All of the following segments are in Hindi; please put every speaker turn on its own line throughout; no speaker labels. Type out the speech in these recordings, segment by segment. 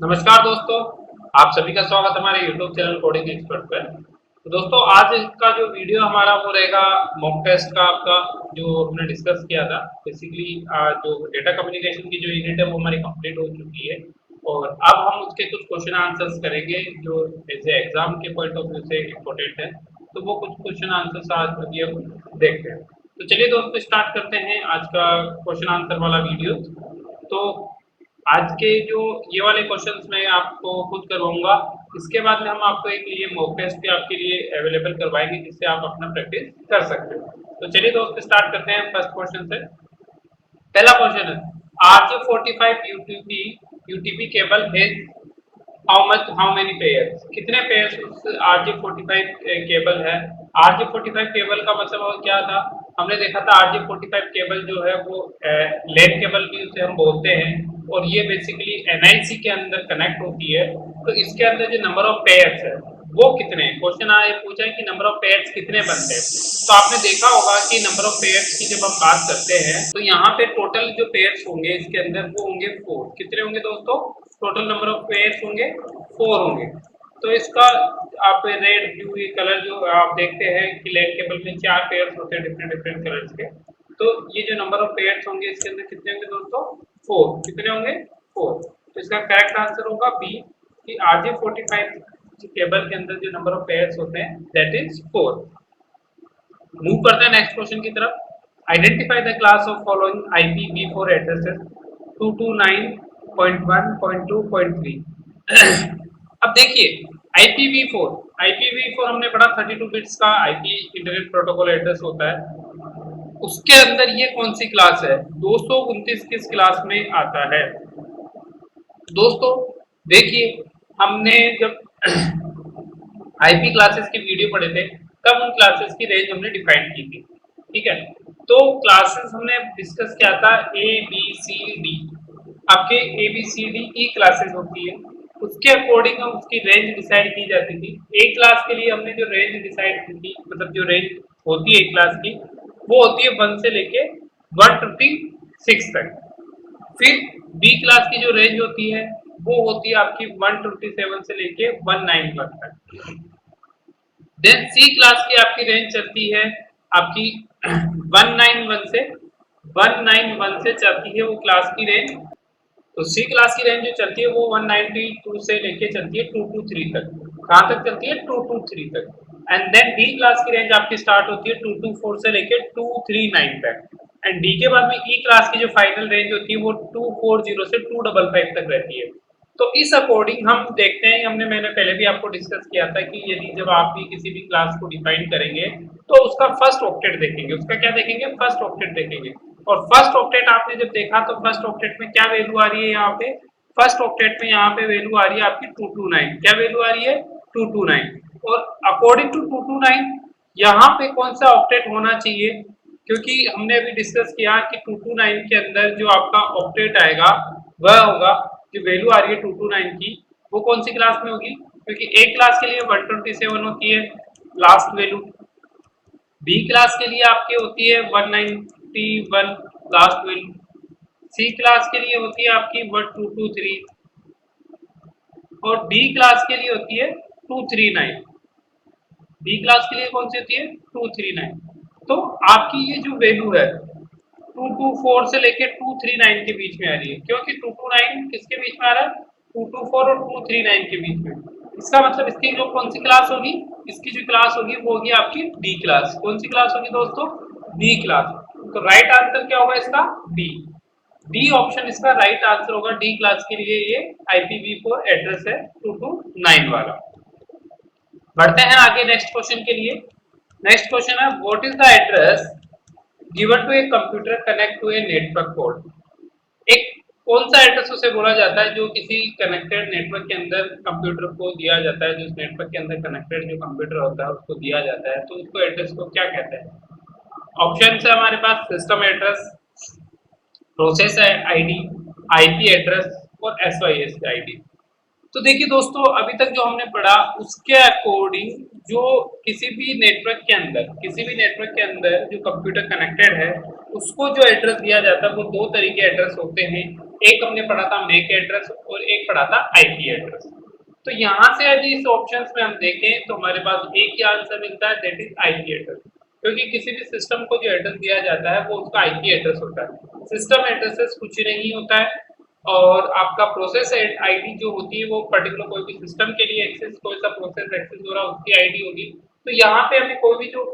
नमस्कार दोस्तों, आप सभी का स्वागत हमारे YouTube चैनल कोडिंग एक्सपर्ट पर। तो दोस्तों आज का जो वीडियो हमारा वो रहेगा मॉक टेस्ट का आपका जो हमने डिस्कस किया था। बेसिकली जो डेटा कम्युनिकेशन की जो यूनिट है वो हमारी कंप्लीट हो चुकी है और अब हम उसके कुछ क्वेश्चन आंसर्स करेंगे जो जैसे एग्जाम के पॉइंट ऑफ व्यू से इम्पोर्टेंट है। तो वो कुछ क्वेश्चन आंसर्स आज अभी हम देखते हैं। तो चलिए दोस्तों स्टार्ट करते हैं आज का क्वेश्चन आंसर वाला वीडियो। तो आज के जो ये वाले क्वेश्चंस मैं आपको खुद करवाऊंगा। इसके बाद में हम आपको एक ये मॉक टेस्ट भी आपके लिए अवेलेबल करवाएंगे जिससे आप अपना प्रैक्टिस कर सकते हो। तो चलिए दोस्त स्टार्ट करते हैं फर्स्ट क्वेश्चन से। पहला क्वेश्चन है RJ45 UTP cable has how many pairs, कितने पेयर्स उस RJ45 केबल है। RJ45 केबल का मतलब क्या था, हमने देखा था RJ45 केबल जो है वो लैन केबल भी उसे हम बोलते हैं और ये बेसिकली NIC के अंदर कनेक्ट होती है। तो इसके अंदर जो नंबर ऑफ पेयर्स है वो कितने हैं, क्वेश्चन आया पूछा है कि नंबर ऑफ पेयर्स कितने बनते हैं। तो आपने देखा होगा कि नंबर ऑफ पेयर्स की जब हम बात करते हैं तो यहाँ पे टोटल जो पेयर्स होंगे इसके अंदर वो होंगे 4। कितने होंगे दोस्तों, टोटल नंबर ऑफ पेयर्स होंगे 4 होंगे। तो इसका आप रेड ब्लू ये कलर जो आप देखते हैं कि लेड केबल में 4 पेयर्स होते हैं डिफरेंट डिफरेंट कलर्स के। तो ये जो नंबर ऑफ पेयर्स होंगे इसके अंदर कितने होंगे दोस्तों, 4। कितने होंगे 4। तो इसका करेक्ट आंसर होगा बी कि RJ45 केबल के अंदर जो नंबर ऑफ पेयर्स होते हैं दैट इज 4। मूव करते हैं नेक्स्ट क्वेश्चन की तरफ। Identify the class of following IPv4 addresses 229.1.2.3। अब देखिए IPv4 हमने पढ़ा 32 बिट्स का IP इंटरनेट प्रोटोकॉल एड्रेस होता है। उसके अंदर ये कौन सी क्लास है, 229 किस क्लास में आता है। दोस्तों देखिए हमने जब IP क्लासेस की वीडियो पढ़े थे तब उन क्लासेस की रेंज हमने डिफाइन की थी, ठीक है। तो क्लासेस हमने डिस्कस किया था ABCD, आपके ABCDE क्लासेस होती है, उसके अकॉर्डिंग हम उसकी रेंज डिसाइड की जाती थी। एक क्लास के लिए हमने जो रेंज डिसाइड की थी, मतलब जो रेंज होती है एक क्लास की वो होती है 1 से लेके 126 तक। फिर बी क्लास की जो रेंज होती है वो होती है आपकी 127 से लेके 191 तक। देन सी क्लास की आपकी रेंज चलती है आपकी 191 से 191 से चलती है वो क्लास की रेंज। तो सी क्लास की रेंज जो चलती है वो 192 से लेके चलती है 223 तक। कहाँ तक चलती है, 223 तक। एंड देन डी क्लास की रेंज आपकी स्टार्ट होती है 224 से लेके 239 तक। एंड डी के बाद में ई क्लास की जो फाइनल रेंज होती है वो 240 से 255 तक रहती है। तो इस अकॉर्डिंग हम देखते हैं, मैंने पहले भी आपको डिस्कस किया था कि यदि जब आप भी किसी भी क्लास को डिफाइन करेंगे तो उसका फर्स्ट ऑक्टेट देखेंगे, उसका क्या देखेंगे, फर्स्ट ऑक्टेट देखेंगे। और फर्स्ट ऑक्टेट आपने जब देखा तो फर्स्ट ऑक्टेट में क्या वैल्यू आ रही है, यहाँ पे फर्स्ट ऑक्टेट में यहाँ पे वैल्यू आ रही है आपकी 229। क्या वैल्यू आ रही है, 229। और अकॉर्डिंग टू 229 यहाँ पे कौन सा ऑक्टेट होना चाहिए, क्योंकि हमने अभी डिस्कस किया कि 229 के अंदर जो आपका ऑक्टेट आएगा वह होगा, जो वैल्यू आ रही है 229 की वो कौन सी क्लास में होगी, क्योंकि एक क्लास के लिए 127 होती है लास्ट वैल्यू, बी क्लास के लिए आपकी होती है 191 लास्ट वैल्यू, सी क्लास के लिए होती है आपकी 1223 और डी क्लास के लिए होती है 239। डी क्लास के लिए कौन सी होती है, 239। तो आपकी ये जो वैल्यू है 224 से लेके 239 के बीच में आ रही है, क्योंकि 229 किसके बीच में आ रहा है, 224 और 239 के बीच में। इसका मतलब इसकी जो कौन सी क्लास होगी, इसकी जो क्लास होगी वो होगी आपकी डी क्लास। कौन सी क्लास होगी दोस्तों, डी क्लास। तो राइट आंसर क्या होगा इसका, डी। डी ऑप्शन इसका राइट आंसर होगा, डी क्लास के लिए ये IPv4 एड्रेस है 229 वाला। बढ़ते हैं आगे नेक्स्ट क्वेश्चन के लिए। नेक्स्ट क्वेश्चन है what is the address given to a computer connect to a network port. एक कौन सा एड्रेस उसे बोला जाता है जो किसी कनेक्टेड नेटवर्क के अंदर कंप्यूटर को दिया जाता है, जो उस नेटवर्क के अंदर कनेक्टेड जो कंप्यूटर होता है उसको दिया जाता है, तो उसको एड्रेस को क्या कहते हैं। ऑप्शन है हमारे पास system address, process ID, IP address और SYS आईडी। तो देखिए दोस्तों अभी तक जो हमने पढ़ा उसके अकॉर्डिंग जो किसी भी नेटवर्क के अंदर जो कंप्यूटर कनेक्टेड है उसको जो एड्रेस दिया जाता है वो दो तरीके एड्रेस होते हैं। एक हमने पढ़ा था मैक एड्रेस और एक पढ़ा था आईपी एड्रेस। तो यहाँ से यदि इस ऑप्शंस में हम देखें तो हमारे पास एक ही आंसर मिलता है, दैट इज आईपी एड्रेस। क्योंकि किसी भी सिस्टम को जो एड्रेस दिया जाता है वो उसका आईपी एड्रेस होता है। सिस्टम एड्रेसेस कुछ नहीं होता है, और आपका प्रोसेस आईडी जो होती है वो पर्टिकुलर कोई भी सिस्टम के लिए एक्सेस, कोई सा प्रोसेस एक्सेस हो रहा है उसकी आईडी होगी। तो यहाँ पे हमें कोई भी जो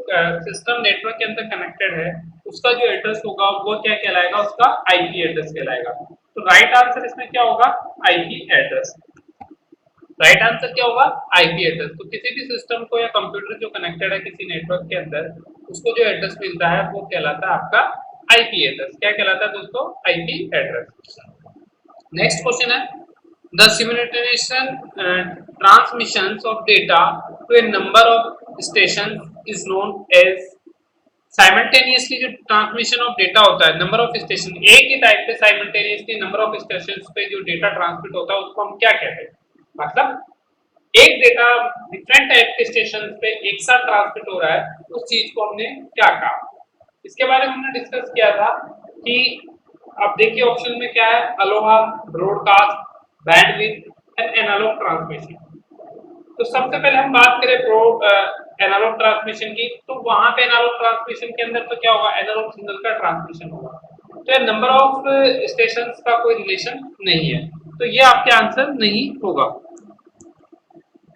सिस्टम नेटवर्क के अंदर कनेक्टेड है उसका जो एड्रेस होगा वो क्या कहलाएगा, उसका आईपी एड्रेस कहलाएगा। तो राइट आंसर इसमें क्या होगा, आईपी एड्रेस। राइट आंसर क्या होगा, आईपी एड्रेस। तो किसी भी सिस्टम को या कंप्यूटर जो कनेक्टेड है किसी नेटवर्क के अंदर, उसको जो एड्रेस मिलता है वो कहलाता है आपका आईपी एड्रेस। क्या कहलाता है दोस्तों, आईपी एड्रेस। नेक्स्ट क्वेश्चन है, the simultaneous transmission of data to a number of station is known as. Simultaneously जो ट्रांसमिशन ऑफ डेटा होता है नंबर ऑफ स्टेशन, एक ही टाइप पे साइमल्टेनियसली नंबर ऑफ स्टेशन पे जो डेटा ट्रांसमिट होता है उसको हम क्या कहते हैं। मतलब एक डेटा डिफरेंट टाइप के स्टेशन पे एक साथ ट्रांसमिट हो रहा है, उस चीज को हमने क्या कहा। इसके बारे में हमने डिस्कस किया था कि आप देखिए ऑप्शन में क्या है, ALOHA, broadcast, bandwidth and analogue transmission. तो सबसे पहले हम बात करें एनालॉग ट्रांसमिशन की, तो वहां पे एनालॉग ट्रांसमिशन के अंदर तो क्या होगा, एनालॉग सिग्नल का ट्रांसमिशन होगा। तो ये नंबर ऑफ स्टेशंस का कोई रिलेशन नहीं है, तो ये आपके आंसर नहीं होगा।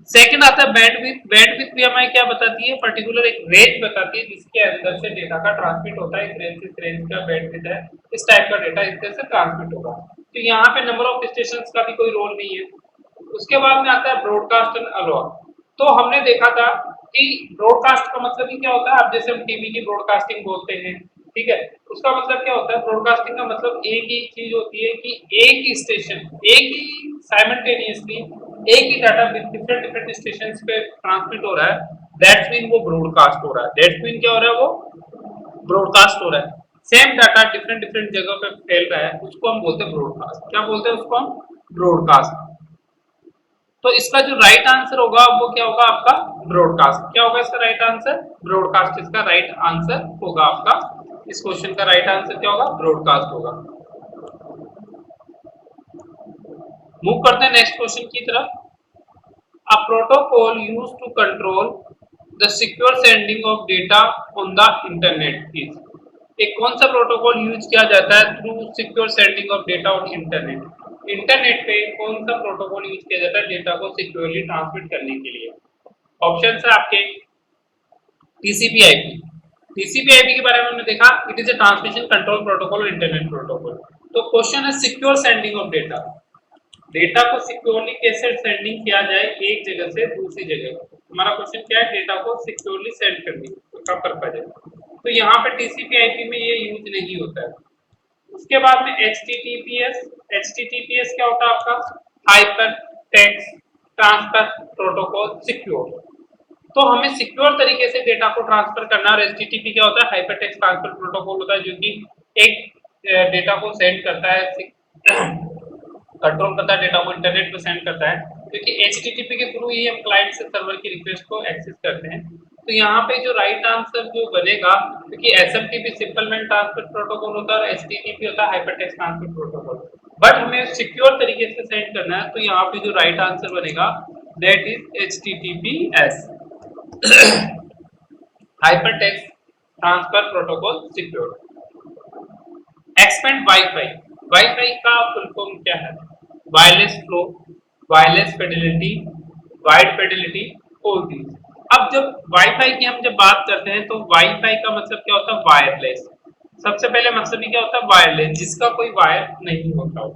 सेकंड आता है बैंडविड्थ। बैंडविड्थ भी हमें क्या बताती है, पर्टिकुलर एक रेंज बताती है जिसके अंदर से डेटा का ट्रांसमिट होता है। इस रेंज का बैंडविड्थ है, इस टाइप का डेटा इस तरह से ट्रांसमिट होगा। तो यहाँ पे नंबर ऑफ स्टेशंस का भी कोई रोल नहीं है। उसके बाद में आता है ब्रॉडकास्ट एंड अलाउ। तो हमने देखा था कि ब्रॉडकास्ट का मतलब ही क्या होता है, अब जैसे हम टीवी की ब्रॉडकास्टिंग बोलते हैं, ठीक है, उसका मतलब क्या होता है, ब्रॉडकास्टिंग का मतलब एक ही चीज होती है कि एक ही स्टेशन, एक ही साइमल्टेनियसली एक ही डाटा डिफरेंट डिफरेंट स्टेशन पे ट्रांसमिट हो रहा है, दैट्स मीन वो ब्रॉडकास्ट हो रहा है। दैट्स मीन क्या हो रहा है, वो ब्रॉडकास्ट हो रहा है। सेम डाटा डिफरेंट डिफरेंट जगह पे फैल रहा है, उसको हम बोलते हैं ब्रॉडकास्ट। क्या बोलते हैं उसको हम, ब्रॉडकास्ट। तो इसका जो राइट आंसर होगा वो क्या होगा आपका, ब्रॉडकास्ट। क्या होगा इसका राइट आंसर, ब्रॉडकास्ट इसका राइट आंसर होगा आपका। इस क्वेश्चन का राइट आंसर क्या होगा, ब्रॉडकास्ट होगा। मूव करते हैं नेक्स्ट क्वेश्चन की तरफ। A protocol used to control the secure sending of data on the internet is। एक कौन सा प्रोटोकॉल यूज किया जाता है through secure sending of data on internet. Internet पे कौन सा प्रोटोकॉल यूज किया जाता है डेटा को सिक्योरली ट्रांसमिट करने के लिए। ऑप्शन है आपके टीसीपी/आईपी। टीसीपी/आईपी के बारे में हमने देखा, it is A transmission control protocol, internet protocol. तो क्वेश्चन है secure sending of data, data को सिक्योरली कैसे सेंडिंग किया जाए एक जगह से दूसरी जगह। हमारा क्वेश्चन क्या है, डेटा को सिक्योरली सेंड करने का पर्पज है। तो यहाँ पे टीसीपी/आईपी में ये यूज नहीं होता है। उसके बाद में एचटीटीपीएस। एचटीटीपीएस क्या होता है आपका, hyper text transfer protocol secure. तो हमें सिक्योर तरीके से डेटा को ट्रांसफर करना। और एचटीटीपी क्या होता है, हाइपर टेक्स्ट ट्रांसफर प्रोटोकॉल होता है, जो कि एक डेटा को सेंड करता है, कंट्रोल करता है, डेटा को इंटरनेट पे सेंड करता है, क्योंकि एचटीटीपी के थ्रू ही हम क्लाइंट से सर्वर की रिक्वेस्ट को एक्सेस करते हैं। तो यहाँ पे जो राइट आंसर जो बनेगा, क्योंकि SMTP simple mail transfer protocol होता है और एचटीटीपी होता है hypertext transfer protocol, but हमें सिक्योर तरीके से सेंड करना है। तो यहाँ पे जो राइट आंसर बनेगा that is HTTPS, hypertext transfer protocol secure. Expand WiFi. WiFi का फुल फॉर्म क्या है, wireless flow, wireless fidelity, wide fidelity, all these. अब जब वाईफाई की हम जब बात करते हैं तो वाईफाई का मतलब क्या होता है, वायरलेस। सबसे पहले मतलब ही क्या होता है, वायरलेस, जिसका कोई वायर नहीं होता हो।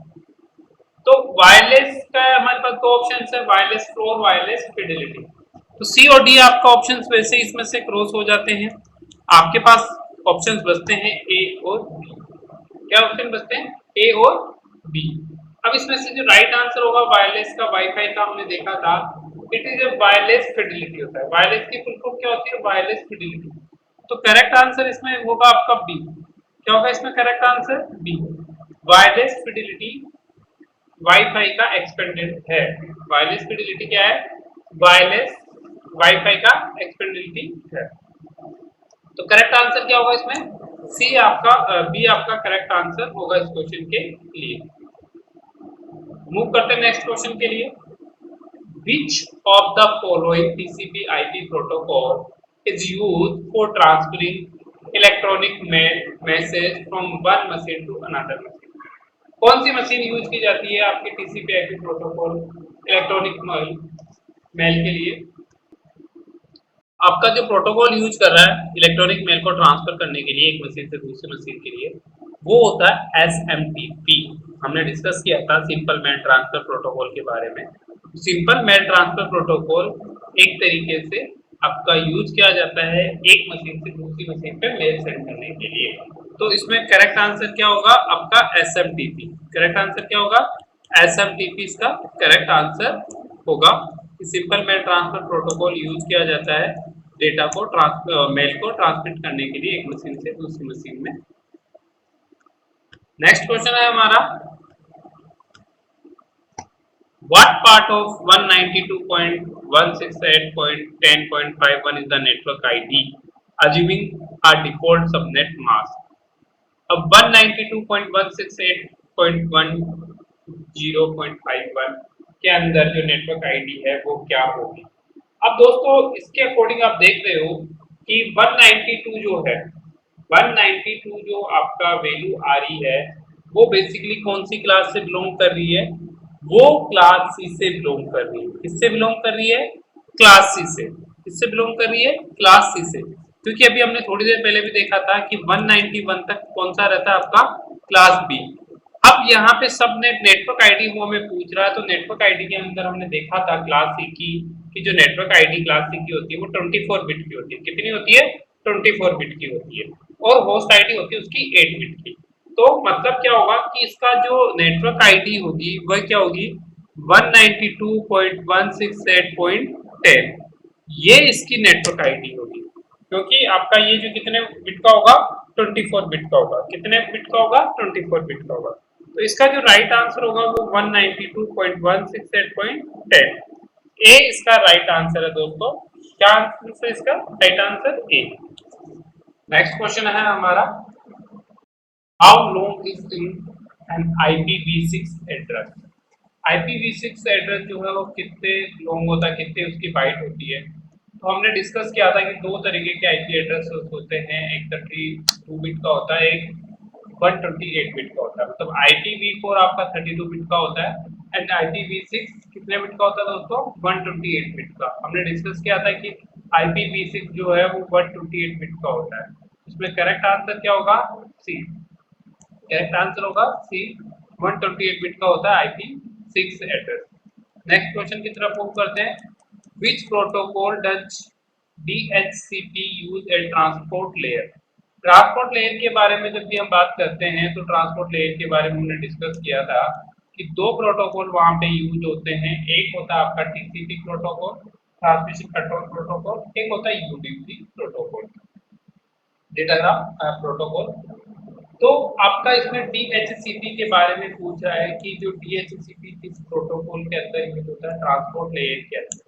तो वायरलेस का हमारे पास दो ऑप्शन है, वायरलेस फ्लो और वायरलेस फिडेलिटी। तो सी और डी आपका ऑप्शन वैसे इसमें से क्रॉस हो जाते हैं। आपके पास ऑप्शंस बचते हैं ए और बी। क्या ऑप्शन बचते हैं, ए और बी। अब इसमें से जो राइट आंसर होगा वायरलेस का, वाईफाई का हमने देखा था, it is a wireless fidelity होता है। वायरलेस की फुल फॉर्म क्या होती है, वायरलेस फिडेलिटी। तो करेक्ट आंसर इसमें होगा आपका बी। क्या होगा इसमें correct answer, B. Wireless fidelity WiFi का एक्सपेंडेंट है। वायरलेस फिडेलिटी क्या है, वायरलेस वाईफाई का एक्सपेंडेंटी है। तो करेक्ट आंसर क्या होगा इसमें, सी आपका, बी आपका करेक्ट आंसर होगा इस क्वेश्चन के लिए। मूव करते हैं नेक्स्ट क्वेश्चन के लिए। Which of the following TCP/IP protocol is used for transferring electronic message from one machine to another machine? कौन सी मशीन यूज की जाती है आपके TCP/IP प्रोटोकॉल इलेक्ट्रॉनिक मेल के लिए? आपका जो प्रोटोकॉल यूज कर रहा है इलेक्ट्रॉनिक मेल को ट्रांसफर करने के लिए एक मशीन से दूसरी मशीन के लिए, वो होता है SMTP। हमने डिस्कस किया था सिंपल मेल ट्रांसफर प्रोटोकॉल के बारे में। सिंपल मेल ट्रांसफर प्रोटोकॉल एक तरीके से आपका यूज किया जाता है एक मशीन से दूसरी मशीन पे मेल सेंड करने के लिए। तो इसमें करेक्ट आंसर क्या होगा आपका SMTP। करेक्ट आंसर क्या होगा? SMTP इसका करेक्ट आंसर होगा। Simple mail transfer protocol use किया जाता है डेटा को मेल को ट्रांसमिट करने के लिए एक मशीन से दूसरी मशीन में। नेक्स्ट क्वेश्चन है हमारा, what part of 192.168.10.51 is the network ID assuming a default subnet mask? अब 192.168.10.51 के अंदर जो नेटवर्क आईडी है वो क्या होगी? अब दोस्तों इसके अकॉर्डिंग आप देख रहे हो कि 192 जो है 192 जो आपका वैल्यू आ रही है वो बेसिकली कौन सी क्लास से बिलोंग कर रही है? वो क्लास सी से बिलोंग कर रही है। किससे बिलोंग कर रही है? क्लास सी से। किससे बिलोंग कर रही है? क्लास सी से। क्योंकि अभी हमने थोड़ी देर पहले भी देखा था कि 191 तक कौन सा रहता है आपका? Class B. अब यहाँ पे सब नेटवर्क आईडी वो हमें पूछ रहा है, तो नेटवर्क आईडी के अंदर हमने देखा था क्लास सी की कि जो नेटवर्क आईडी क्लास सी की होती है वो 24 बिट की होती है। कितनी होती है? 24 बिट की होती है। और होस्ट आईडी होती है उसकी 8 बिट की। तो मतलब क्या होगा कि इसका जो नेटवर्क आईडी होगी वह क्या होगी? 192.168.10। ये इसकी नेटवर्क आईडी होगी, क्योंकि आपका ये जो कितने बिट का होगा? 24 बिट का होगा। कितने बिट का होगा? 24 बिट का होगा। तो इसका जो राइट आंसर होगा वो 192.168.10। ए इसका राइट आंसर है दोस्तों। क्या आंसर है इसका? Right answer A. Next question है हमारा, how long is in an IPv6 address? IPv6 address जो है वो कितने लॉन्ग होता है, कितने उसकी बाइट होती है? तो हमने डिस्कस किया था कि दो तरीके के आईपी एड्रेस होते हैं, एक 32 बिट का होता है, एक 128 बिट का होता है। मतलब IPv4 आपका 32 बिट का होता है एंड IPv6 कितने बिट का होता है दोस्तों? 128 बिट का। हमने डिस्कस किया था कि IPv6 जो है वो 128 बिट का होता है। इसमें करेक्ट आंसर क्या होगा? सी। करेक्ट आंसर होगा सी। 128 बिट का होता है IP6 एड्रेस। नेक्स्ट क्वेश्चन की तरफ मूव करते हैं। विच protocol does DHCP use A transport layer? Transport layer के बारे में जब भी हम बात करते हैं तो ट्रांसपोर्ट लेयर के बारे में हमने डिस्कस किया था कि दो प्रोटोकॉल वहां पे यूज होते हैं। एक होता है आपका TCP protocol, transmission control protocol, एक होता है UDP प्रोटोकॉल, डेटाग्राम प्रोटोकॉल। तो आपका इसमें DHCP के बारे में पूछ रहा है कि जो DHCP किस प्रोटोकॉल के अंदर यूज होता है? ट्रांसपोर्ट लेयर के अंदर।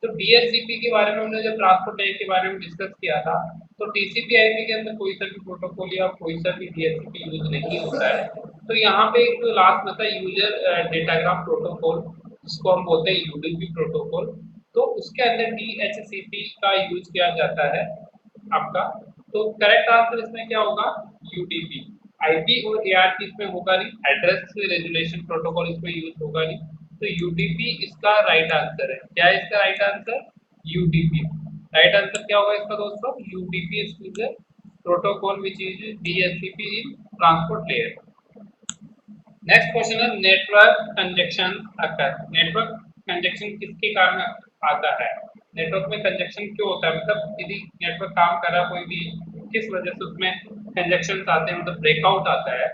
तो DHCP के बारे में हमने जब ट्रांसपोर्ट लेयर के बारे में डिस्कस किया था तो TCP/IP के अंदर कोई सा भी प्रोटोकॉल या कोई सा भी DHCP यूज नहीं होता है। तो यहाँ पे एक लास्ट में था यूजर डेटाग्राम प्रोटोकॉल, जिसको हम बोलते हैं UDP प्रोटोकॉल। तो उसके अंदर DHCP का यूज किया जाता है आपका। तो करेक्ट आंसर इसमें क्या होगा? UDP। IP और ARP इसमें होगा नहीं, एड्रेस रेजोल्यूशन प्रोटोकॉल इसमें यूज होगा नहीं। तो UDP इसका राइट आंसर है। क्या है इसका right answer? UDP। Right answer क्या होगा इसका दोस्तों? UDP is the protocol which is DHCP in transport layer. Next question है, नेटवर्क कंजेक्शन अकर। नेटवर्क कंजेक्शन किसके कारण आता है? नेटवर्क में कंजेक्शन क्यों होता है? मतलब यदि नेटवर्क काम कर रहा है कोई भी, किस वजह से उसमें कंजेक्शन आते हैं, मतलब ब्रेकआउट आता है,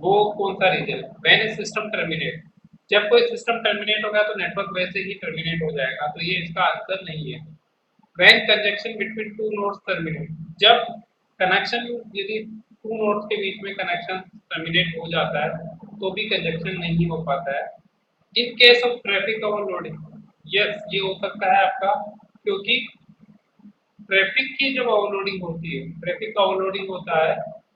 वो कौन सा reason? When a system terminate. जब कोई सिस्टम टर्मिनेट हो गया तो नेटवर्क वैसे ही टर्मिनेट हो जाएगा, तो ये इसका आंसर नहीं है। When conjunction between two nodes terminate. जब कनेक्शन यदि टू नोड्स के बीच में कनेक्शन टर्मिनेट हो जाता है तो भी कंजक्शन नहीं हो पाता है। In case of traffic overloading, yes ये हो सकता है आपका, क्योंकि ट्रैफिक की जब ओवरलोडिंग होती है, ट्रैफिक का ओवरलोडिंग होता है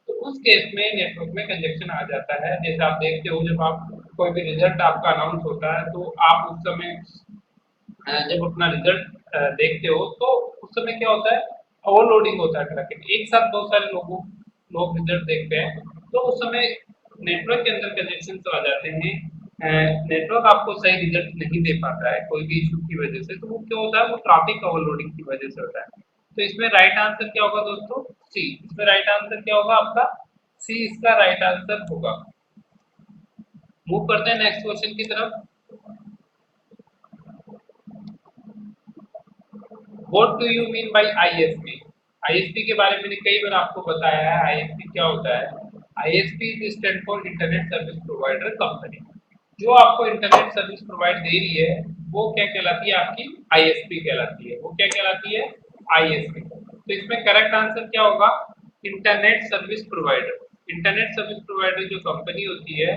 तो उस केस में नेटवर्क में कंजेक्शन आ जाता है। जैसे आप देखते हो जब आप कोई भी रिजल्ट आपका अनाउंस होता है तो आप उस समय जब अपना रिजल्ट देखते हो तो उस समय क्या होता है, ओवरलोडिंग होता है ट्रैफिक, एक साथ बहुत सारे लोग रिजल्ट देखते हैं, तो उस समय नेटवर्क के अंदर कंजेक्शन तो आ जाते हैं। नेटवर्क आपको सही रिजल्ट नहीं दे पाता है कोई भी इशू की वजह से, तो वो क्या होता है, वो ट्रैफिक ओवरलोडिंग की वजह से होता है। तो इसमें राइट आंसर क्या होगा दोस्तों, सी। इसमें राइट आंसर क्या होगा आपका, सी इसका राइट आंसर होगा। मूव करते हैं नेक्स्ट क्वेश्चन की तरफ। What do you mean by ISP? ISP के बारे में मैंने कई बार आपको बताया है, आईएसपी क्या होता है। ISP is stand for internet service provider company. जो आपको इंटरनेट सर्विस प्रोवाइड दे रही है वो क्या कहलाती है, आपकी आईएसपी कहलाती है। वो क्या कहलाती है, आईएसपी। तो इसमें करेक्ट आंसर क्या होगा, internet service provider. Internet service provider जो कंपनी होती है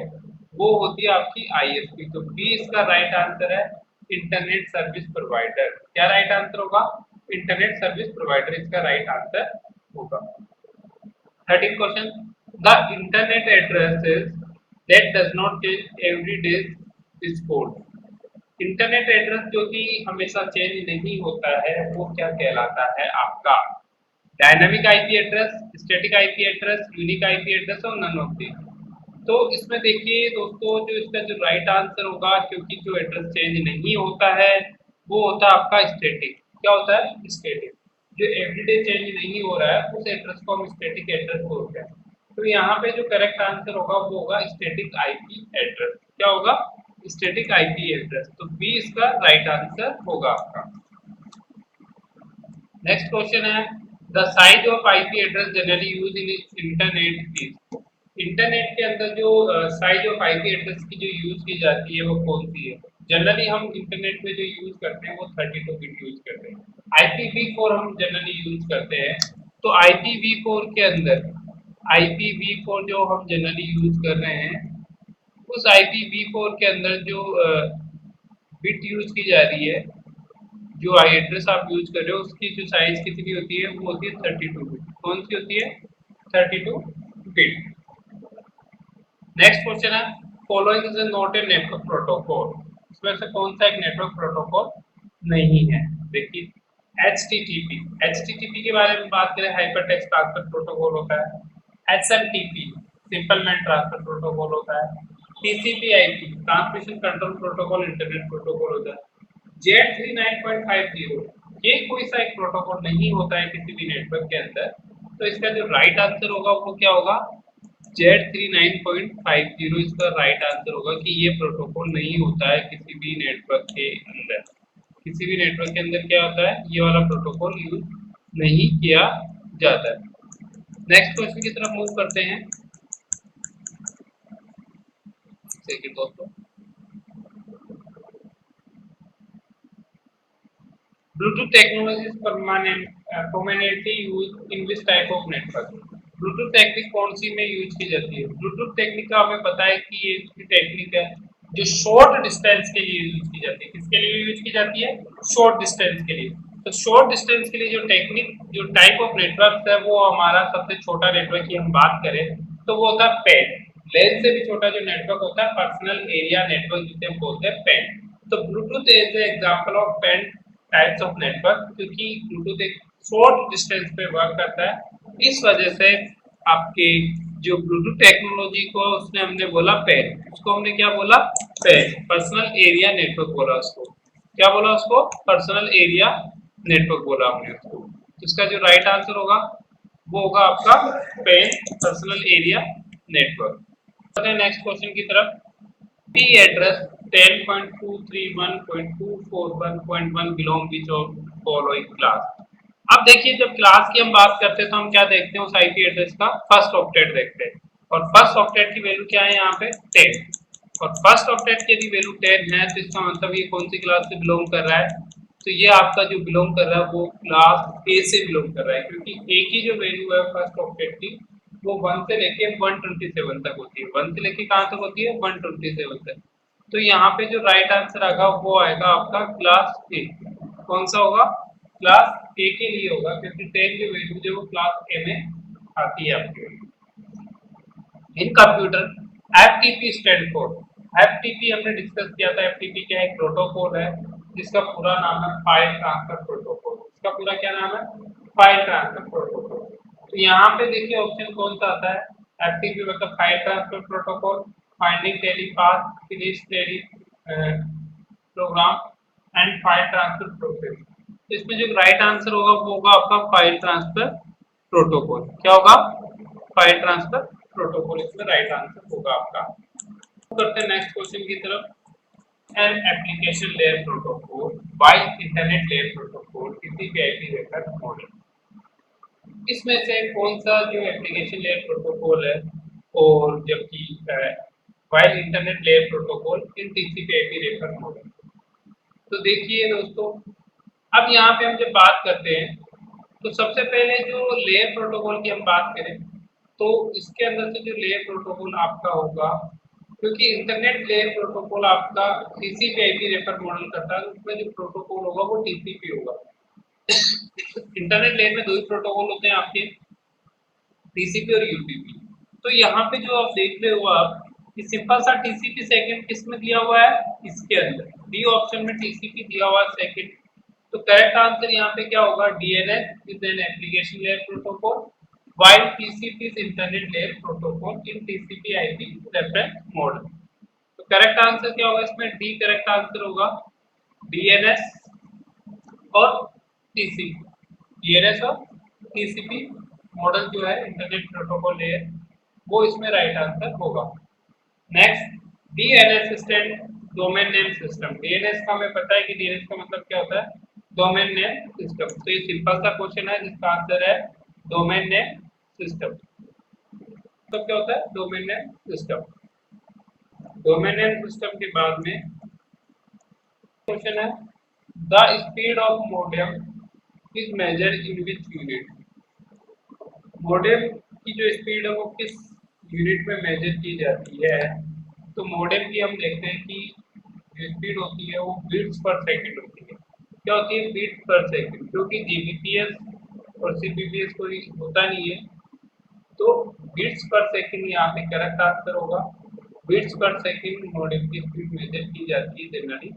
वो होती है आपकी आईएसपी। तो बी इसका राइट आंसर है, इंटरनेट सर्विस प्रोवाइडर। क्या राइट आंसर होगा, इंटरनेट सर्विस प्रोवाइडर इसका राइट आंसर होगा। 13 question, the internet addresses that does not change every day is called. Internet address जो कि हमेशा चेंज नहीं होता है वो क्या कहलाता है आपका, dynamic IP address, static IP address, unique IP address और नन ऑफ दीज। तो इसमें देखिए दोस्तों, जो इसका जो राइट आंसर होगा, क्योंकि जो एड्रेस चेंज नहीं होता है वो होता है आपका स्टैटिक। क्या होता है, स्टैटिक। जो एवरीडे चेंज नहीं हो रहा है उस एड्रेस को हम स्टैटिक एड्रेस बोलते हैं। तो यहाँ पे जो करेक्ट आंसर होगा वो होगा स्टैटिक आईपी एड्रेस। क्या होगा, स्टैटिक आईपी एड्रेस। तो बी इसका राइट आंसर होगा आपका। नेक्स्ट क्वेश्चन है, the size of IP address generally use in internet is. Internet के अंदर जो साइज ऑफ आईपी एड्रेस की जो यूज की जाती है वो कौन सी है। जनरली हम इंटरनेट में जो यूज करते हैं वो 32 बिट यूज करते हैं। IPv4 हम जनरली यूज करते हैं। तो IPv4 के अंदर, IPv4 जो हम जनरली यूज कर रहे हैं उस IPv4 के अंदर जो बिट यूज की जा रही है, जो आई एड्रेस आप यूज कर रहे हो उसकी जो साइज कितनी होती है, वो होती है 32 बिट। कौन सी होती है, 32 बिट। नेक्स्ट क्वेश्चन है, following is not a network protocol. इसमें से कौन सा एक नेटवर्क प्रोटोकॉल नहीं है। देखिए, HTTP, HTTP के बारे में बात करें, हाइपर टेक्स्ट ट्रांसफर प्रोटोकॉल होता है। SMTP, simple man transfer protocol होता है। TCP/IP, transmission control protocol internet protocol होता है। Z39.50, ये कोई सा एक प्रोटोकॉल नहीं होता है किसी भी नेटवर्क के अंदर। तो इसका जो राइट आंसर होगा वो क्या होगा, Z39.50 इसका राइट आंसर होगा कि ये प्रोटोकॉल नहीं होता है किसी भी नेटवर्क के अंदर। किसी भी नेटवर्क के अंदर क्या होता है, ये वाला प्रोटोकॉल यूज नहीं किया जाता है। नेक्स्ट क्वेश्चन की तरफ मूव करते हैं। सेकंड दोस्तों, Bluetooth technology is permanently used in which type of network? Bluetooth technique कौन सी में यूज की जाती है? Bluetooth टेक्निक का हमें पता है कि ये इसकी टेक्निक है जो शॉर्ट डिस्टेंस के लिए यूज की जाती है। किसके लिए यूज की जाती है, शॉर्ट डिस्टेंस के लिए। तो शॉर्ट डिस्टेंस के लिए जो टेक्निक, जो टाइप ऑफ नेटवर्क है वो हमारा सबसे छोटा नेटवर्क की हम बात करें तो वो होता है पैन। लेन से भी छोटा जो नेटवर्क होता है पर्सनल एरिया नेटवर्क जिसे हम बोलते हैं पैन। तो Bluetooth is example of pan types of network, क्योंकि ब्लूटूथ एक शॉर्ट डिस्टेंस पे वर्क करता है। इस वजह से आपके जो ब्लूटूथ टेक्नोलॉजी को उसने हमने बोला पैन, उसको हमने क्या बोला, पैन, पर्सनल एरिया नेटवर्क बोला उसको। क्या बोला उसको, पर्सनल एरिया नेटवर्क बोला हमने उसको। तो इसका जो राइट आंसर होगा वो होगा आपका pan, personal area network. Next question की तरफ। P address 10.231.241.1 belong which of following class? अब देखिए, जब क्लास की हम बात करते हैं तो हम क्या देखते हैं, उस आईपी एड्रेस का फर्स्ट ऑक्टेट देखते हैं। और फर्स्ट ऑक्टेट की वैल्यू क्या है यहाँ पे, 10। और फर्स्ट ऑक्टेट की यदि वैल्यू 10 है तो इसका मतलब ये कौन सी क्लास से बिलोंग कर रहा है, तो ये आपका जो बिलोंग कर रहा है वो क्लास ए से बिलोंग कर रहा है, क्योंकि ए की जो वैल्यू है फर्स्ट ऑक्टेट की वो 1 से लेके 127 तक होती है। 1 से लेके कहाँ तक होती है, 127 तक। तो यहाँ पे जो राइट आंसर आएगा वो आएगा आपका क्लास ए। कौन सा होगा, क्लास ए के लिए होगा, क्योंकि 10 की वैल्यू जो वो क्लास ए में आती है आपकी। इन computer FTP stand for, FTP हमने डिस्कस किया था। एफटीपी क्या है? एक प्रोटोकॉल है जिसका पूरा नाम है फाइल ट्रांसफर प्रोटोकॉल। इसका पूरा क्या नाम है? File transfer protocol. तो यहाँ पे देखिए ऑप्शन कौन सा आता है? एफटीपी मतलब file transfer protocol, finding tele path, finish tele program and file transfer process. तो इसमें जो राइट आंसर होगा वो होगा आपका फाइल ट्रांसफर प्रोटोकॉल। क्या होगा? फाइल ट्रांसफर प्रोटोकॉल इसमें राइट आंसर होगा आपका। करते हैं नेक्स्ट क्वेश्चन की तरफ। An application layer protocol by internet layer protocol TCP IP refer model. इसमें से कौन सा जो एप्लीकेशन लेयर प्रोटोकॉल है और जबकि वाइल इंटरनेट लेयर प्रोटोकॉल इन टीसीपी/आईपी रेफर मॉडल। तो देखिए दोस्तों, अब यहाँ पे हम जब बात करते हैं तो सबसे पहले जो लेयर प्रोटोकॉल की हम बात करें तो इसके अंदर से जो लेयर प्रोटोकॉल आपका होगा, क्योंकि इंटरनेट लेयर प्रोटोकॉल आपका टीसीपी/आईपी रेफर मॉडल करता है, तो उसमें जो प्रोटोकॉल होगा वो टीसीपी होगा। इंटरनेट लेयर में दो ही प्रोटोकॉल होते हैं आपके, टीसीपी और यूटीपी। तो यहाँ पे जो आप देख रहे हो आप कि सिंपल सा टीसीपी सेकंड किस में दिया हुआ है? इसके अंदर डी ऑप्शन में टीसीपी दिया हुआ है सेकंड। तो करेक्ट आंसर यहाँ पे क्या होगा? DNS is an application layer protocol while TCP is internet layer protocol in TCP/IP reference model। तो करेक्ट आंसर क्या होगा इसमें? डी करेक्ट आंसर होगा। डीएनएस और टीसीपी, डीएनएस और टीसीपी मॉडल जो है इंटरनेट प्रोटोकॉल लेयर, वो इसमें राइट आंसर होगा। Next, DNS stand domain name system. DNS का हमें पता है कि डीएनएस का मतलब क्या होता है? Domain name system. तो ये सिंपल सा क्वेश्चन है जिसका आंसर है डोमेन नेम सिस्टम। तो क्या होता है? Domain name system. Domain name system के बाद में क्वेश्चन है the speed of modem is measured in which unit. Modem की जो स्पीड है वो किस यूनिट में मेजर की जाती है? तो मॉडेम की हम देखते हैं कि जो स्पीड होती है वो बीट्स पर सेकंड होती है। क्या होती है? बीट्स पर सेकंड, क्योंकि जीबीपीएस और सीबीपीएस कोई होता नहीं है, तो बीट्स पर सेकंड यहाँ पे करेक्ट आंसर होगा। बीट्स पर सेकंड मॉडेम की स्पीड मेजर की जाती है जनरली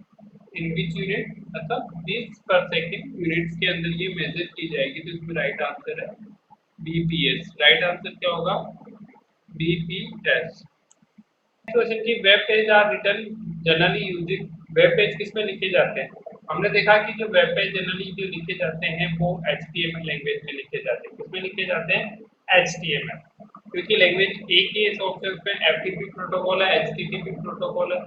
इन विच यूनिट, मतलब बीट्स पर सेकंड यूनिट्स के अंदर ये मेजर की जाएगी। तो इसमें राइट आंसर है बीपीएस। राइट आंसर क्या होगा? बीपीएस। क्वेश्चन की web page are written generally using. Web page किस में लिखे जाते हैं? हमने देखा कि जो वेब पेज जनरली जो लिखे जाते हैं वो HTML लैंग्वेज में लिखे जाते हैं। किसमें लिखे जाते हैं? HTML, क्योंकि लैंग्वेज एक ही है। सॉफ्टवेयर में FTP प्रोटोकॉल है, HTTP प्रोटोकॉल है।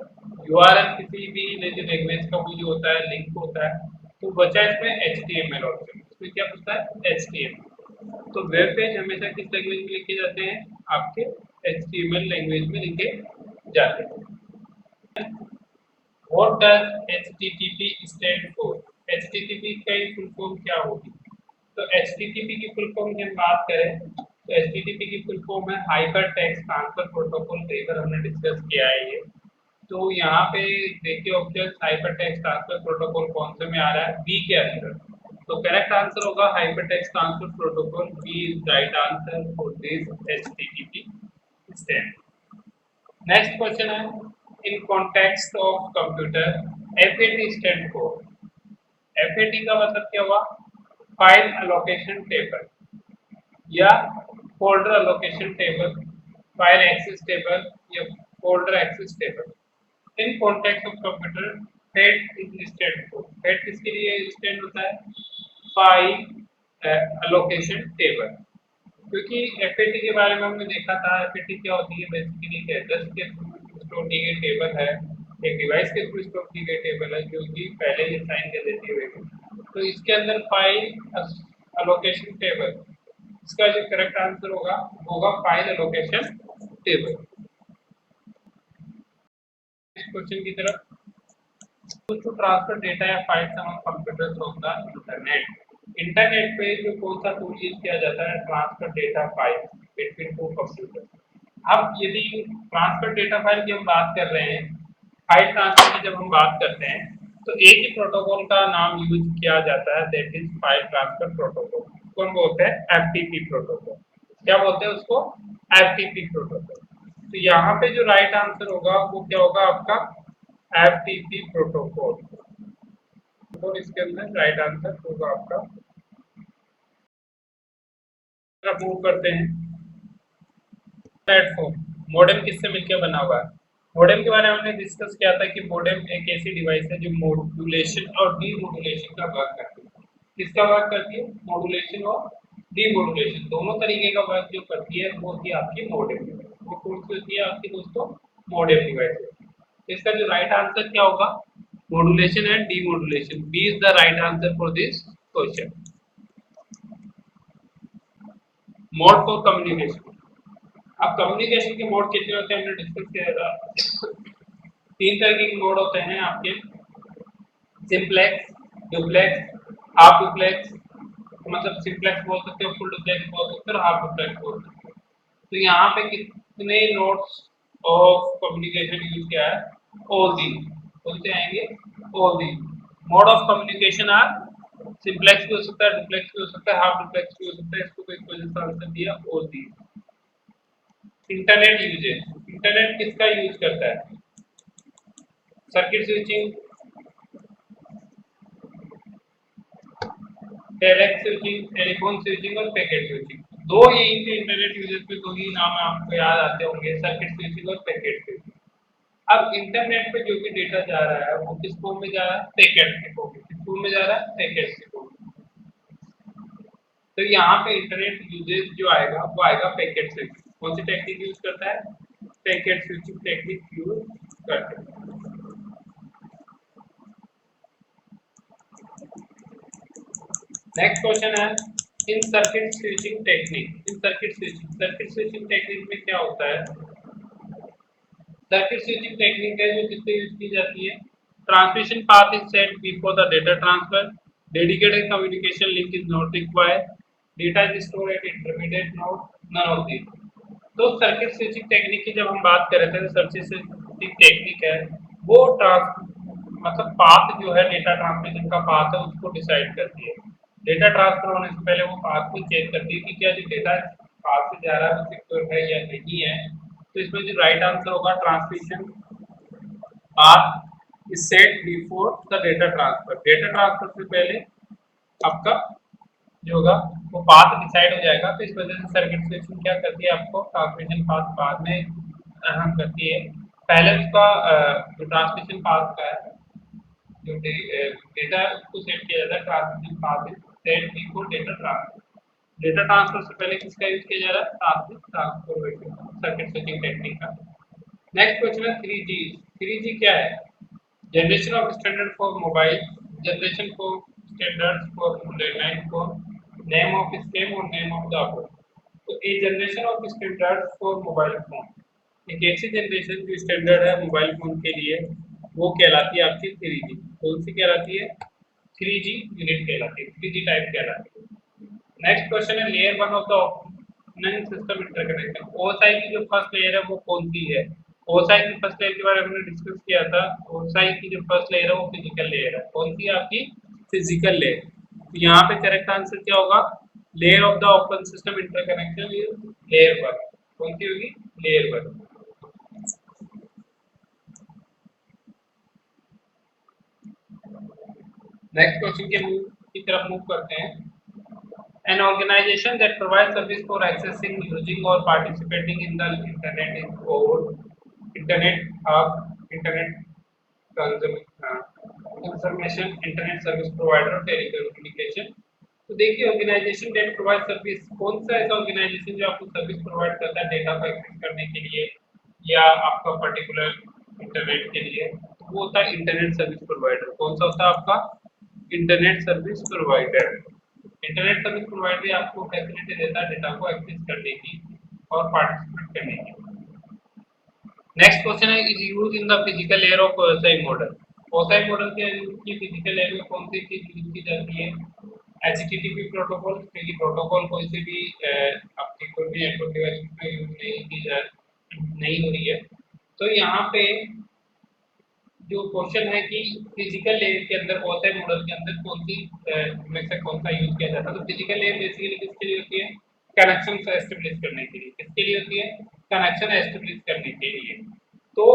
URL किसी भी लैंग्वेज का वो जो होता है लिंक होता है, तो बचा इसमें HTML ऑप्शन। इसमें क्या पूछता है? HTML। तो वेब पेज हमेशा किस लैंग्वेज में लिखे जाते हैं? आपके HTML लैंग्वेज में लिखे जाते हैं। What does HTTP stand for? HTTP की फुल फॉर्म क्या होगी? तो HTTP की फुल फॉर्म की हम बात करें तो HTTP की फुल फॉर्म है हाइपर टेक्स्ट ट्रांसफर प्रोटोकॉल। कई बार हमने डिस्कस किया है ये। तो यहाँ पे देखिए option hyper text transfer protocol कौन से में आ रहा है? बी के अंदर। तो करेक्ट आंसर होगा hypertext transfer protocol. B is right answer for this HTTP stand. Next question है in context of computer FAT stand for. FAT का मतलब क्या हुआ? फाइल एलोकेशन टेबल या folder allocation table, file access table या folder access table. In context of computer FAT is stand for. FAT किसके लिए स्टैंड होता है? File allocation table. क्योंकि एफएटी के बारे में हमने देखा था, एफएटी क्या होती है? बेसिकली एक एड्रेस के थ्रू स्टोर की गई टेबल है, एक डिवाइस के थ्रू स्टोर की गई टेबल है जो कि पहले ही साइन कर देती है। तो इसके अंदर फाइल एलोकेशन टेबल, इसका जो करेक्ट आंसर होगा file allocation table. Next question की तरफ, टू ट्रांसफर डेटा या files among computers on the internet. Internet पे जो कौन सा टूल यूज किया जाता है? Transfer data file between two computer. अब यदि ट्रांसफर डेटा फाइल की हम बात कर रहे हैं, फाइल ट्रांसफर की जब हम बात करते हैं तो एक ही प्रोटोकॉल का नाम यूज किया जाता है, that is file transfer protocol. कौन बोलते हैं? FTP protocol. क्या बोलते हैं उसको? FTP protocol. तो यहाँ पे जो राइट आंसर होगा वो क्या होगा आपका एफटीपी प्रोटोकॉल। तो इसके अंदर राइट आंसर होगा आपका। मूव करते हैं प्लेटफॉर्म। मॉडेम किससे मिलकर बना हुआ है? मॉडेम के बारे में हमने डिस्कस किया था कि मॉडेम एक ऐसी डिवाइस है जो मॉड्यूलेशन और डीमॉड्यूलेशन का वर्क करती है। किसका वर्क करती है? मॉड्यूलेशन और डीमॉड्यूलेशन दोनों तरीके का वर्क जो करती है वो होती है आपकी मॉडेम। वो कौन सी होती है आपकी दोस्तों? Modem device. इसका जो राइट आंसर क्या होगा? Modulation and demodulation. B is the right answer for this question. Mode for communication. अब कम्युनिकेशन के मोड कितने होते हैं हमने डिस्कस किया था। तीन तरह के मोड होते हैं आपके, सिंप्लेक्स, डुप्लेक्स, हाफ डुप्लेक्स। मतलब सिंप्लेक्स बोल सकते हो, फुल डुप्लेक्स बोल सकते हो, हाफ डुप्लेक्स बोल सकते हो। तो यहाँ पे कितने नोड्स ऑफ कम्युनिकेशन यूज किया है? All the. कौन से आएंगे? All the. Mode of communication are simplex भी हो सकता है, डुप्लेक्स भी हो सकता है, हाफ डुप्लेक्स भी हो सकता है। इसको कोई वजह से आंसर दिया all the. Internet usage. Internet किसका यूज करता है? Circuit switching, telex switching, telephone switching और पैकेट स्विचिंग। दो यही थे इंटरनेट यूजेज पे, दो ही नाम आपको याद आते होंगे, सर्किट स्विचिंग और पैकेट स्विचिंग। अब इंटरनेट पे जो भी डेटा जा रहा है वो किस फॉर्म में जा रहा है? पैकेट के फॉर्म में। किस फॉर्म में जा रहा है? पैकेट के फॉर्म में। तो यहाँ पे इंटरनेट यूजेज जो आएगा वो आएगा पैकेट स्विचिंग। कौन सी टेक्निक यूज करता है? पैकेट स्विचिंग टेक्निक यूज करता है। नेक्स्ट क्वेश्चन है इन सर्किट स्विचिंग टेक्निक। इन सर्किट स्विचिंग टेक्निक में क्या होता है? सर्किट स्विचिंग टेक्निक है जो किससे यूज की जाती है? Transmission path is set before the data transfer, dedicated communication link is not required, data is stored at intermediate node, none of these. तो सर्किट स्विचिंग टेक्निक की जब हम बात कर रहे थे, सर्किट स्विचिंग टेक्निक है वो मतलब पाथ जो है, डेटा ट्रांसमिशन का पाथ है उसको डिसाइड करती है। डेटा ट्रांसफर होने से पहले वो पाथ को चेक करती है कि क्या जो डेटा पाथ से जा रहा है वो सिक्योर है या नहीं है। तो इसमें जो राइट आंसर होगा transmission path is set before the data transfer. Data transfer से पहले आपका जो होगा वो पाथ डिसाइड हो जाएगा। तो इस वजह से सर्किट स्विचिंग क्या करती है? आपको ट्रांसमिशन पाथ बाद में अहम करती है। पहले उसका जो ट्रांसमिशन पाथ का है, जो डेटा उसको सेट किया जाता है, transmission path is set before data transfer. Data transfer से पहले किसका यूज किया जा रहा है? ट्रांसफॉरमेशन सर्किट स्विचिंग टेक्निक का। नेक्स्ट क्वेश्चन है 3G। 3G क्या है? Generation of standard for mobile, generation for standards for landline phone, name of stem और नेम ऑफ द अबोव। तो a generation of standard for mobile phone, एक ऐसी जनरेशन जो स्टैंडर्ड है मोबाइल फोन के लिए, वो कहलाती है आपकी 3G। कौन सी कहलाती है? 3G यूनिट कहलाती है, 3G टाइप कहलाती है। नेक्स्ट क्वेश्चन है layer one of the opening system interconnection. OSI की जो फर्स्ट लेयर है वो कौन सी है? ओएसआई की फर्स्ट लेयर के बारे में हमने डिस्कस किया था। ओएसआई की जो फर्स्ट लेयर है वो फिजिकल लेयर है। कौन सी है आपकी? Physical layer. तो यहाँ पे करेक्ट आंसर क्या होगा? Layer of the open system interconnection is layer one. कौन सी होगी? Layer one. नेक्स्ट क्वेश्चन की तरफ मूव करते हैं। An organization that provides service for accessing, using, or participating in the internet is called internet hub, internet consumption, internet service provider और telecommunication। तो देखिए ऑर्गेनाइजेशन डेट प्रोवाइड सर्विस, कौन सा ऐसा ऑर्गेनाइजेशन जो आपको सर्विस प्रोवाइड करता है डेटा को एक्सेस करने के लिए या आपका पर्टिकुलर इंटरनेट के लिए? तो वो होता है इंटरनेट सर्विस प्रोवाइडर। कौन सा होता है आपका? Internet service provider. Internet service provider आपको फैसिलिटी देता है डेटा को एक्सेस करने की और पार्टिसिपेट करने की। नेक्स्ट क्वेश्चन है is use in the physical layer of OSI model. OSI model के की फिजिकल लेयर में कौन सी चीज यूज की जाती है? एचटीटीपी प्रोटोकॉल, क्योंकि प्रोटोकॉल कोई से भी आपके कोई भी नेटवर्क डिवाइस में यूज नहीं हो रही है। तो यहाँ पे जो क्वेश्चन है कि फिजिकल लेयर के अंदर ओएसआई मॉडल के अंदर कौन सी में से कौन सा यूज किया जाता है? तो फिजिकल लेयर बेसिकली किसके लिए होती है? कनेक्शन एस्टेब्लिश करने के लिए। किसके लिए होती है? कनेक्शन एस्टेब्लिश करने के लिए। तो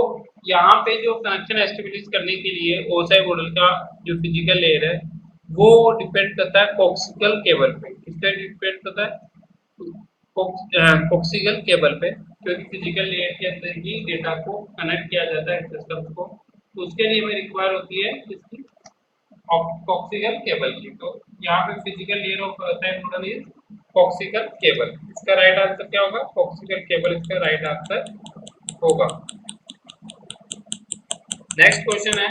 यहाँ पे जो कनेक्शन एस्टेब्लिश करने के लिए ओसाई मॉडल का जो फिजिकल लेयर है वो डिपेंड करता है कोक्सिकल केबल पे। किस पे डिपेंड करता है? कोक्सिकल केबल पे, क्योंकि फिजिकल लेयर के अंदर ही डेटा को कनेक्ट किया जाता है सिस्टम को। तो उसके लिए हमें रिक्वायर होती है इसकी कोक्सिकल केबल की। तो यहाँ पे physical layer of OSI model is coaxial cable. इसका राइट आंसर क्या होगा? कोक्सिकल केबल इसका राइट आंसर होगा। नेक्स्ट क्वेश्चन है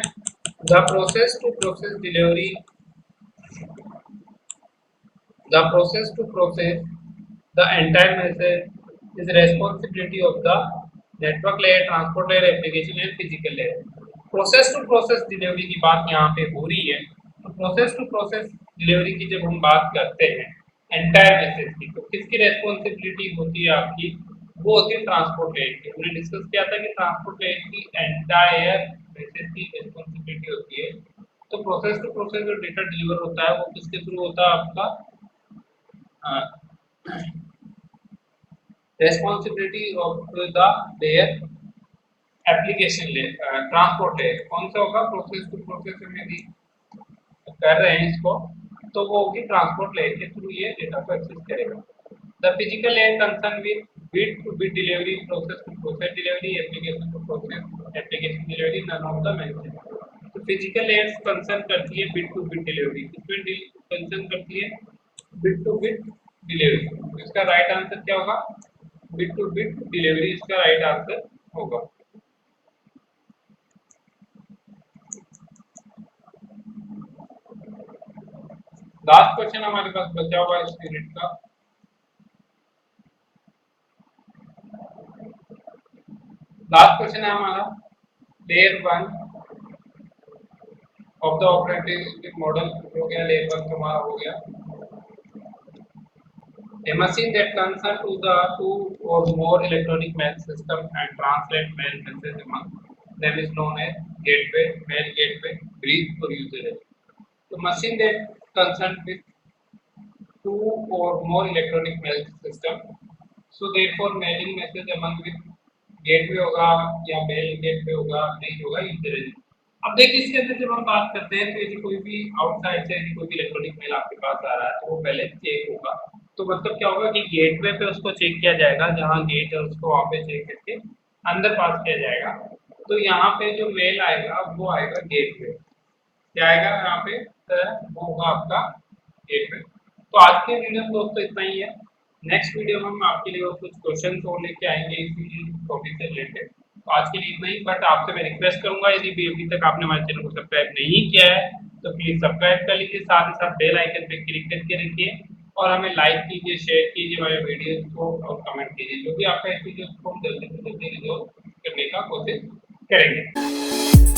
the process to process delivery the process to process the entire message is responsibility of the network layer, transport layer, application layer, physical layer. Process to process delivery की बात यहाँ पे हो रही है। तो प्रोसेस टू प्रोसेस डिलीवरी की जब हम बात करते हैं एंटायर मैसेज की, तो किसकी रेस्पॉन्सिबिलिटी होती है आपकी? वो होती है ट्रांसपोर्ट लेयर की। हमने डिस्कस किया था कि ट्रांसपोर्ट लेयर की एंटायर मैसेज की रेस्पॉन्सिबिलिटी होती है। तो प्रोसेस टू प्रोसेस जो डेटा डिलीवर होता है वो किसके थ्रू होता है? आपका responsibility of the layer application layer transport layer कौन सा होगा? प्रोसेस टू प्रोसेस में यदि कर रहे हैं इसको तो वो होगी ट्रांसपोर्ट लेयर के थ्रू ये डेटा को एक्सेस करेगा। The physical layer concern with bit to bit delivery, process to process delivery, application to process application delivery, none of the mention. तो फिजिकल लेयर कंसर्न करती है बिट टू बिट डिलीवरी, किसमें कंसर्न करती है? Bit to bit delivery. तो इसका राइट आंसर क्या होगा? बिट टू बिट डिलीवरी इसका राइट आंसर होगा। लास्ट क्वेश्चन हमारे पास बचा हुआ है इस यूनिट का। लास्ट क्वेश्चन है हमारा layer 1 of the operating model हो गया। लेयर 1 हमारा हो गया। A machine that concern to the two or more electronic mail system and translate mail message among them is known as gateway, mail gateway, bridge or user agent. So machine that concern with two or more electronic mail system, so therefore mailing message among with gateway होगा या mail gateway होगा, bridge होगा, user agent। अब देखिए इसके अंदर जब हम बात करते हैं तो यदि कोई भी आउटसाइड से यदि कोई भी इलेक्ट्रॉनिक मेल आपके पास आ रहा है तो वो पहले चेक होगा। तो मतलब क्या होगा कि गेटवे पे उसको चेक किया जाएगा, जहाँ गेट है उसको वहाँ पे चेक करके अंदर पास किया जाएगा। तो यहाँ पे जो मेल आएगा वो आएगा गेटवे। क्या आएगा यहाँ पे? वो होगा आपका गेटवे। तो आज के वीडियो में दोस्तों इतना ही है। नेक्स्ट वीडियो में हम आपके लिए कुछ क्वेश्चन और लेके आएंगे इसी टॉपिक से रिलेटेड। तो आज के लिए इतना ही, बट आपसे मैं रिक्वेस्ट करूंगा यदि भी अभी तक आपने हमारे चैनल को सब्सक्राइब नहीं किया है तो प्लीज सब्सक्राइब कर लीजिए, साथ ही साथ बेल आइकन पे क्लिक करके रखिए और हमें लाइक कीजिए, शेयर कीजिए हमारे वीडियोस को और कमेंट कीजिए। जो भी आपका इस वीडियो को हम जल्दी से जल्दी रिजॉल्व करने का कोशिश करेंगे।